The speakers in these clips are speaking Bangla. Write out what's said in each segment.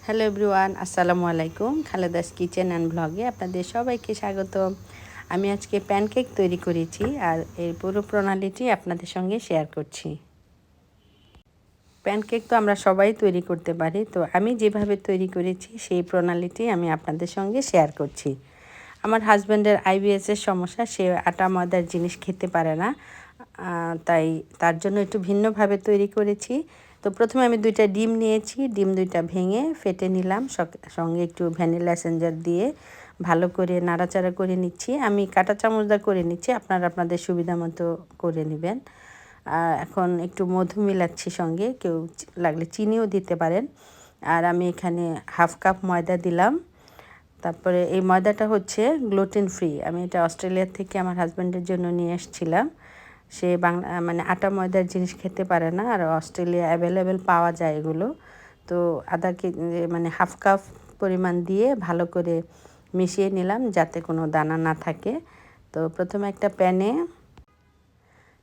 হ্যালো এভরিওয়ান, আসসালামু আলাইকুম। খালেদাস কিচেন অ্যান্ড ব্লগে আপনাদের সবাইকে স্বাগত। আমি আজকে প্যানকেক তৈরি করেছি আর এর পুরো প্রণালীটি আপনাদের সঙ্গে শেয়ার করছি। প্যানকেক তো আমরা সবাই তৈরি করতে পারি, তো আমি যেভাবে তৈরি করেছি সেই প্রণালীটি আমি আপনাদের সঙ্গে শেয়ার করছি। আমার হাজব্যান্ডের আইবিএসের সমস্যা, সে আটা ময়দার জিনিস খেতে পারে না, তাই তার জন্য একটু ভিন্নভাবে তৈরি করেছি। তো প্রথমে আমি 2টা ডিম নিয়েছি, ডিম 2টা ভেঙে ফেটে নিলাম, সঙ্গে একটু ভ্যানিলা এসেন্সার দিয়ে ভালো করে নাড়াচাড়া করে নিচ্ছি। আমি কাঁটা চামচ দিয়ে করে নিচ্ছি, আপনারা আপনাদের সুবিধা মতো করে নেবেন। এখন একটু মধু মিলাচ্ছি, সঙ্গে কেউ লাগলে চিনিও দিতে পারেন। আর আমি এখানে হাফ কাপ ময়দা দিলাম। তারপরে এই ময়দাটা হচ্ছে গ্লুটেন ফ্রি, আমি এটা অস্ট্রেলিয়া থেকে আমার হাজব্যান্ডের জন্য নিয়ে এসেছিলাম। সে মানে আটা ময়দার জিনিস খেতে পারে না, আর অস্ট্রেলিয়া অ্যাভেলেবেল পাওয়া যায় এগুলো। তো আধা কেজি মানে হাফ কাপ পরিমাণ দিয়ে ভালো করে মিশিয়ে নিলাম যাতে কোনো দানা না থাকে। তো প্রথমে একটা প্যানে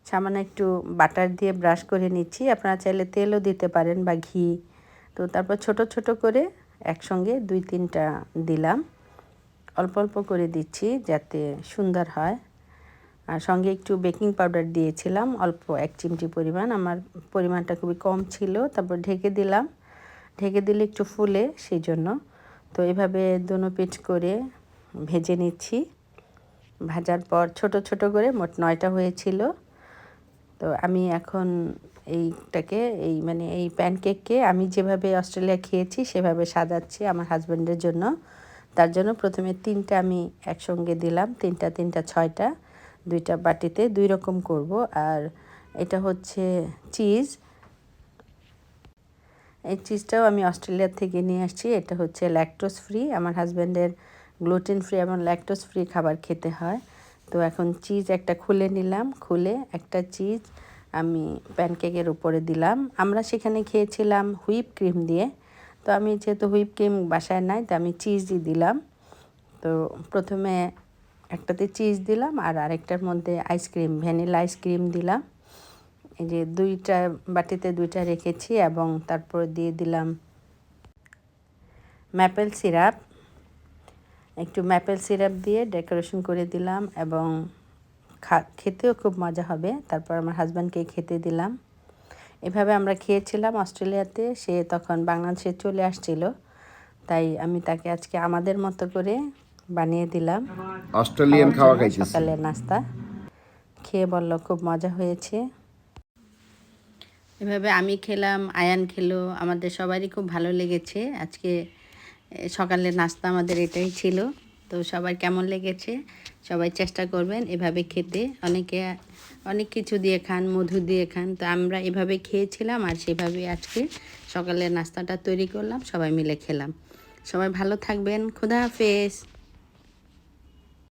সামান্য একটু বাটার দিয়ে ব্রাশ করে নিচ্ছি, আপনারা চাইলে তেলও দিতে পারেন বা ঘি। তো তারপর ছোট ছোট করে একসঙ্গে 2-3টা দিলাম, অল্প অল্প করে দিচ্ছি যাতে সুন্দর হয়। আর সঙ্গে একটু বেকিং পাউডার দিয়েছিলাম অল্প 1 চিমটি পরিমাণ, আমার পরিমাণটা খুবই কম ছিল। তারপর ঢেকে দিলাম, ঢেকে দিলে একটু ফুলে সেই জন্য। তো এভাবে দোনো পিঠ করে ভেজে নিচ্ছি। ভাজার পর ছোট ছোট করে মোট 9টা হয়েছিল। তো আমি এখন এইটাকে মানে এই প্যানকেককে আমি যেভাবে অস্ট্রেলিয়া খেয়েছি সেভাবে সাজাচ্ছি আমার হাজব্যান্ডের জন্য। তার জন্য প্রথমে 3টা আমি একসঙ্গে দিলাম, 3টা 6টা, 2টা বাটিতে 2 রকম করব। আর এটা হচ্ছে চিজ, এই চিজটাও আমি অস্ট্রেলিয়া থেকে নিয়ে আসছি। এটা হচ্ছে ল্যাকটোজ ফ্রি, আমার হাজব্যান্ডের গ্লুটেন ফ্রি এবং ল্যাকটোজ ফ্রি খাবার খেতে হয়। তো এখন চিজ একটা খুলে নিলাম, খুলে একটা চিজ আমি প্যানকেকের উপরে দিলাম। আমরা সেখানে খেয়েছিলাম হুইপ ক্রিম দিয়ে, তো আমি যেহেতু হুইপ ক্রিম বাসায় নাই, তো আমি চিজই দিলাম। তো প্রথমে একটাতে চিজ দিলাম আর আরেকটার মধ্যে আইসক্রিম, ভ্যানিলা আইসক্রিম দিলাম। এই যে 2টা বাটিতে 2টা রেখেছি এবং তারপর দিয়ে দিলাম ম্যাপেল সিরাপ, একটু ম্যাপেল সিরাপ দিয়ে ডেকোরেশন করে দিলাম এবং খেতেও খুব মজা হবে। তারপর আমার হাজব্যান্ডকে খেতে দিলাম। এভাবে আমরা খেয়েছিলাম অস্ট্রেলিয়াতে, সে তখন বাংলাদেশে চলে আসছিল, তাই আমি তাকে আজকে আমাদের মতো করে বানিয়ে দিলাম অস্ট্রেলিয়ান খাওয়া জন্য খাইতেছি। সকালের নাস্তা। খেয়ে বলল খুব মজা হয়েছে। এভাবে আমি খেলাম, আয়ান খেলো, আমাদের সবারই খুব ভালো লেগেছে। আজকে সকালের নাস্তা আমাদের এটাই ছিল। তো সবার কেমন লেগেছে সবাই চেষ্টা করবেন এভাবে খেতে। অনেকে অনেক কিছু দিয়ে খান, মধু দিয়ে খান, তো আমরা এভাবে খেয়েছিলাম আর সেভাবে আজকে সকালের নাস্তাটা তৈরি করলাম, সবাই মিলে খেলাম। সবাই ভালো থাকবেন, খোদা হাফেজ।